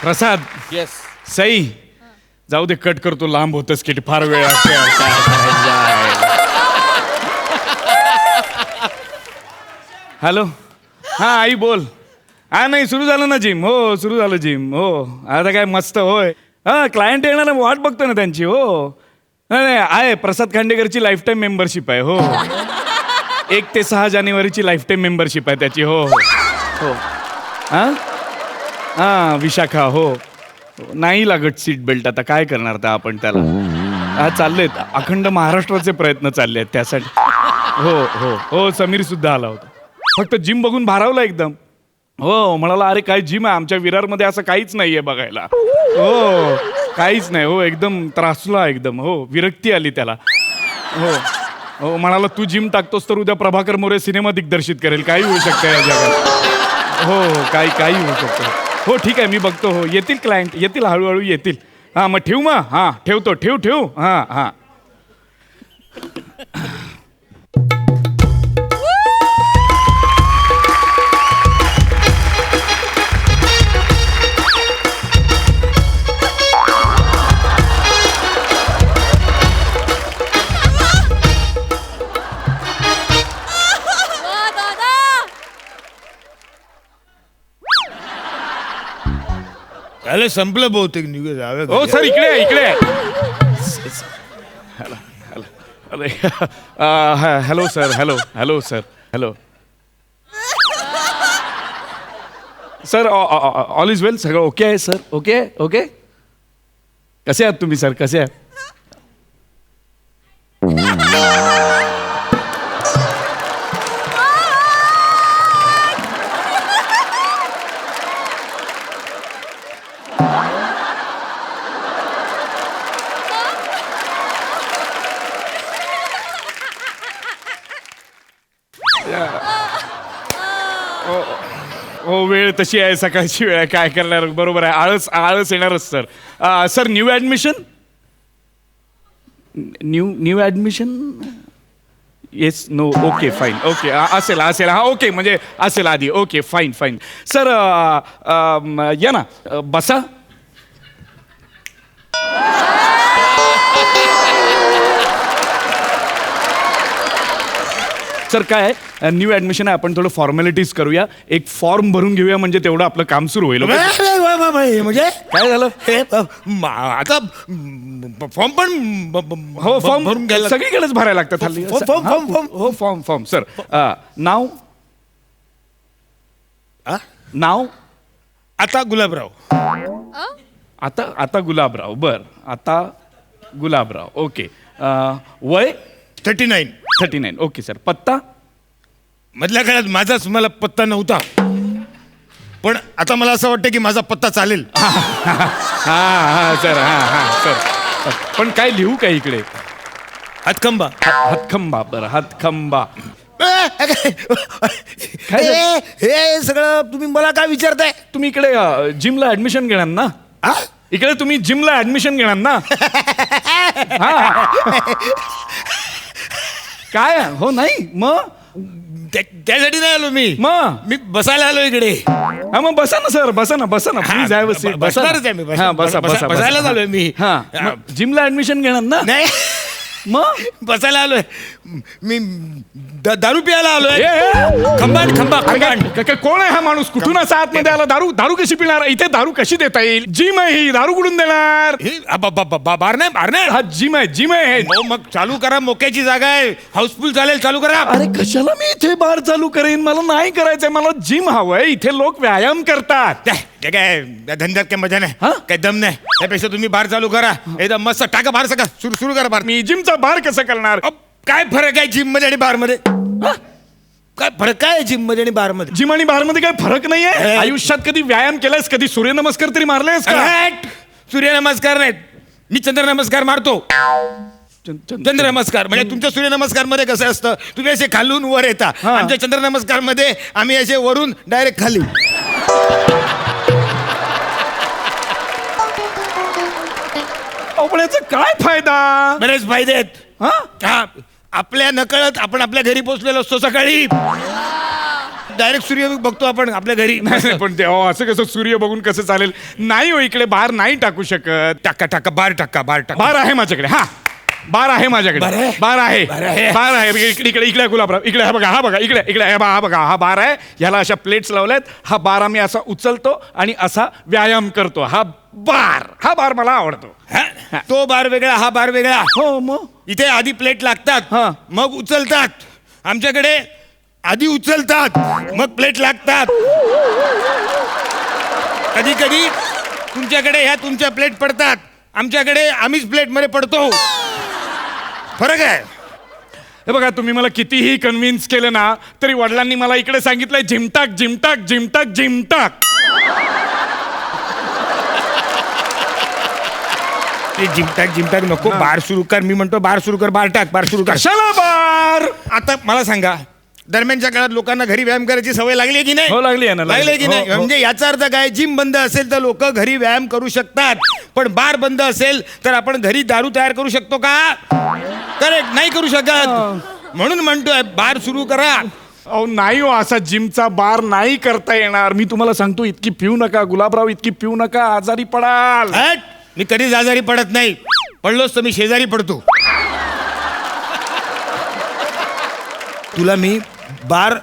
प्रसाद yes Sai जाऊ दे cut करतो लांब होतच की फार वेळ लागतो यार, काय करायचं. हॅलो हा आई बोल. हा नाही सुरू झालं ना जिम. हो सुरू झालं जिम. हो आता काय मस्त. होय हा क्लायंट येणार ना, वाट बघतो ना त्यांची. हो नाही नाही आहे प्रसाद खांडेकरची लाईफ टाईम मेंबरशिप आहे. हो 1 ते 6 जानेवारीची लाईफ टाईम मेंबरशिप आहे त्याची. हो हो हां हां विशाखा. हो नाही लागत सीट बेल्ट. आता काय करणार आता आपण त्याला. हा चाललेत अखंड महाराष्ट्राचे प्रयत्न चालले आहेत त्यासाठी. हो हो हो समीर सुद्धा आला होता. फक्त जिम बघून भारावला एकदम. हो म्हणाला अरे काय जिम आहे आमच्या विरारमध्ये असं काहीच नाही आहे बघायला. हो काहीच नाही. हो एकदम त्रासला एकदम. हो विरक्ती आली त्याला. हो हो म्हणाला तू जिम टाकतोस तर उद्या प्रभाकर मोरे सिनेमा दिग्दर्शित करेल. काही होऊ शकतं या जगात. हो हो काही होऊ शकतं. हो ठीक आहे मी बघतो. हो येतील क्लायंट येतील हळूहळू येतील. हां मग ठेवू मग. हां ठेवतो ठेवू हां हां. अरे संपलं बहुतेक निघू जावे. हो सर इकडे इकडे. अरे hello sir. Hello sir. Hello sir all is well. सगळं ओके आहे सर. Okay okay. कसे आहात तुम्ही सर कसे आहात. हो वेळ तशी आहे सकाळची वेळ आहे काय करणार. बरोबर आहे. आळस येणारच sir. Sir new admission new admission yes no okay fine okay असेल हा ओके म्हणजे असेल आधी. ओके फाईन सर या ना बसा. सर काय आहे न्यू ॲडमिशन आहे आपण थोडं फॉर्मॅलिटीज करूया. एक फॉर्म भरून घेऊया म्हणजे तेवढं आपलं काम सुरू होईल. म्हणजे काय झालं. आता फॉर्म पण हो फॉर्म भरून घ्यायला सगळीकडेच भरायला लागतात हल्ली. हो फॉर्म सर नाव आता गुलाबराव. आता गुलाबराव. बर आता गुलाबराव. ओके वय 39. Okay sir. पत्ता मधल्या काळात माझाच मला पत्ता नव्हता पण आता मला असं वाटतं की माझा पत्ता चालेल. हा सर सर पण काय लिहू काय इकडे. हातखंबा. हातखंबा. बरं हातखंबा. हे सगळं तुम्ही मला काय विचारताय. तुम्ही इकडे जिमला ऍडमिशन घेणार ना. इकडे तुम्ही जिमला ऍडमिशन घेणार ना. काय हो नाही मग त्यासाठी नाही आलो मी. मग मी बसायला आलो इकडे. हा मग बसा ना सर बसा ना प्लीज आहे बसा. बसणारच आहे मी. हा बसा बसायला आलोय मी. हा जिमला ऍडमिशन घेणार ना. नाही मग बसायला आलोय मी. दारू प्यायला आलोय. खंबा. कोण आहे हा माणूस. कुठून असा आतमध्ये आला. दारू कशी पिणार. इथे दारू कशी देता येईल. जिम आहे ही. दारू कुठून देणार. बार नाही. हा जिम आहे. मग चालू करा. मोक्याची जागा आहे. हाऊसफुल चालेल. चालू करा. अरे कशाला मी इथे बार चालू करेन. मला नाही करायचंय. मला जिम हवंय. इथे लोक व्यायाम करतात. ते काय धंद्यात काय मजा नाही. हा? काय दम नाही. त्यापेक्षा तुम्ही बार चालू करा. एकदम मस्त टाका बार. सका सुरू करा बार. मी जिमचा बार कसं करणार. काय फरक आहे जिम मध्ये आणि बार मध्ये. काय फरक काय जिम मध्ये आणि बार मध्ये. जिम आणि बार मध्ये काय फरक नाहीये. आयुष्यात कधी व्यायाम केलायस. कधी सूर्यनमस्कार तरी मारलेस का. सूर्यनमस्कार नाहीत. मी चंद्रनमस्कार मारतो. चंद्रनमस्कार म्हणजे तुमच्या सूर्यनमस्कार मध्ये कसं असतं तुम्ही असे खालून वर येता. आमच्या चंद्रनमस्कार मध्ये आम्ही असे वरून डायरेक्ट खाली. पण याचा काय फायदा. बरेच फायदे आहेत. आपल्या नकळत आपण आपल्या घरी पोहोचलेलो असतो सकाळी. डायरेक्ट सूर्य बघतो आपण आपल्या घरी. नाही पण ते असं कसं सूर्य बघून कसं चालेल? नाही हो, इकडे बार नाही टाकू शकत. टाका टाका बार टाका बार टाका. बार आहे माझ्याकडे. हा बार आहे माझ्याकडे. बार आहे? बार आहे. बार आहे. बार आहे. इकडे इकडे इकडे गुलाबराव इकडे. हा बघा इकडे इकडे हा बघा हा बार आहे. ह्याला अशा प्लेट्स लावल्यात. हा बार आम्ही असा उचलतो आणि असा व्यायाम करतो. हा बार मला आवडतो. हा? तो बार वेगळा हा बार वेगळा. हो मग इथे आधी प्लेट लागतात हा. मग उचलतात. आमच्याकडे आधी उचलतात मग प्लेट लागतात. कधी कधी तुमच्याकडे ह्या तुमच्या प्लेट पडतात, आमच्याकडे आम्हीच प्लेट मध्ये पडतो. फरक आहे. हे बघा तुम्ही मला कितीही कन्व्हिन्स केलं ना तरी वडिलांनी मला इकडे सांगितलंय झिमटाक झिमटाक झिमटाक झिमटाक. ते जिमटाक जिमटाक नको. बार सुरू कर. मी म्हणतो बार सुरू कर. बार टाक. बार सुरू कर. कशाला बार? आता मला सांगा, दरम्यानच्या काळात लोकांना घरी व्यायाम करायची सवय लागली की नाही? हो लागली आहे ना. लागले की नाही? हो, हो. म्हणजे याचा अर्थ काय, जिम बंद असेल तर लोक घरी व्यायाम करू शकतात, पण बार बंद असेल तर आपण घरी दारू तयार करू शकतो का? करेक्ट, नाही करू शकत. म्हणून म्हणतोय बार सुरू करा. अहो नाही हो, असा जिमचा बार नाही करता येणार. मी तुम्हाला सांगतो इतकी पिऊ नका गुलाबराव, इतकी पिऊ नका, आजारी पडाल. हट, मी कधीच आजारी पडत नाही. पडलोच तर मी शेजारी पडतो. तुला मी बार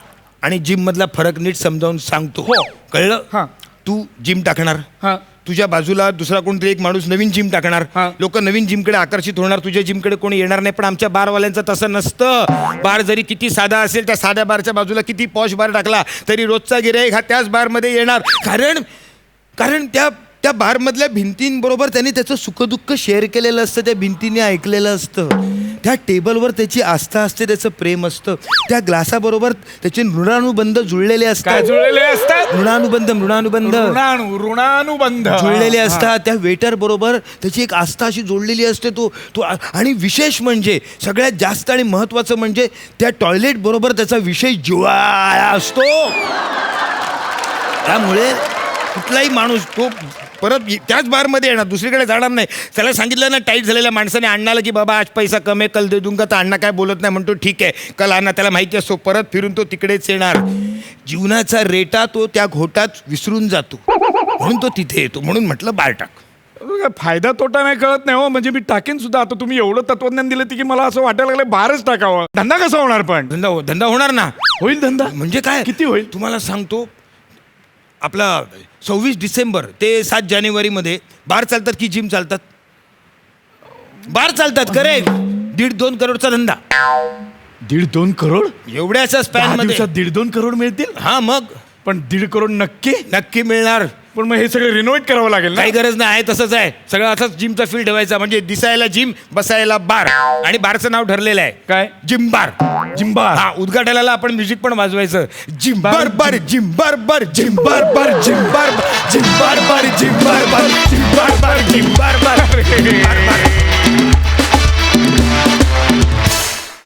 आणि जिम मधला फरक नीट समजावून सांगतो. हो. कळलं? हा. तू जिम टाकणार, हा. तुझ्या बाजूला दुसरा कोणतरी एक माणूस नवीन जिम टाकणार. हा. लोक नवीन जिमकडे आकर्षित होणार, तुझ्या जिमकडे कोणी येणार नाही. पण आमच्या बारवाल्यांचं तसं नसतं. बार जरी किती साधा असेल, त्या साध्या बारच्या बाजूला किती पॉश बार टाकला तरी रोजचा गिराईक हा त्याच बारमध्ये येणार. कारण त्या बारमधल्या भिंतींबरोबर त्यांनी त्याचं सुखदुःख शेअर केलेलं असतं, त्या भिंतीने ऐकलेलं असतं, त्या टेबलवर त्याची आस्था असते, त्याचं प्रेम असतं, त्या ग्लासाबरोबर त्याचे ऋणानुबंध जुळलेले काय असतात. जुळलेले असतात? ऋणानुबंध ऋणानुबंध जुळलेले असतात. त्या वेटर बरोबर त्याची एक आस्था अशी जोडलेली असते. तो आणि विशेष म्हणजे सगळ्यात जास्त आणि महत्वाचं म्हणजे त्या टॉयलेट बरोबर त्याचा विषय जिव्हाळा असतो. त्यामुळे कुठलाही माणूस तो परत त्याच बारमध्ये येणार, दुसरीकडे जाणार नाही. त्याला सांगितलं ना टाईट झालेल्या माणसाने अण्णाला की बाबा आज पैसा कमी आहे, कल दे दूंगा, तर अण्णा काय बोलत नाही, म्हणतो ठीक आहे कल अण्णा. त्याला माहिती असतो परत फिरून तो तिकडेच येणार. जीवनाचा रेटा तो त्या घोटात विसरून जातो, म्हणून तो तिथे येतो. म्हणून म्हटलं बार टाक. फायदा तोटा नाही कळत नाही हो. म्हणजे मी टाकेन सुद्धा. आता तुम्ही एवढं तत्वज्ञान दिलं की मला असं वाटायला लागलं बारच टाकावं. धंदा कसा होणार? पण धंदा होणार ना. होईल धंदा. म्हणजे काय? किती होईल? तुम्हाला तुम्हाला सांगतो, आपला 26 डिसेंबर ते 7 जानेवारीमध्ये बार चालतात की जिम चालतात? बार चालतात. करेक्ट. 1.5-2 करोडचा धंदा. 1.5-2 करोड एवढ्याच्या स्पॅन मध्ये 1.5-2 करोड मिळतील? हा मग पण 1.5 करोड नक्की मिळणार. पण मग हे सगळं रिनोव्हेट करावं लागेल ना? काही गरज नाही, आहे तसंच आहे सगळं. असंच जिमचा फील ठेवायचा, म्हणजे दिसायला जिम, बसायला बार. आणि बारचं नाव ठरलेलं आहे काय? Gym bar. जिम्बार. हा, उद्घाटनाला आपण म्युझिक पण वाजवायचं. जिम बार बार, जिम बार बार, जिम बार बार, जिम बार बार, जिम बार बार, जिम बार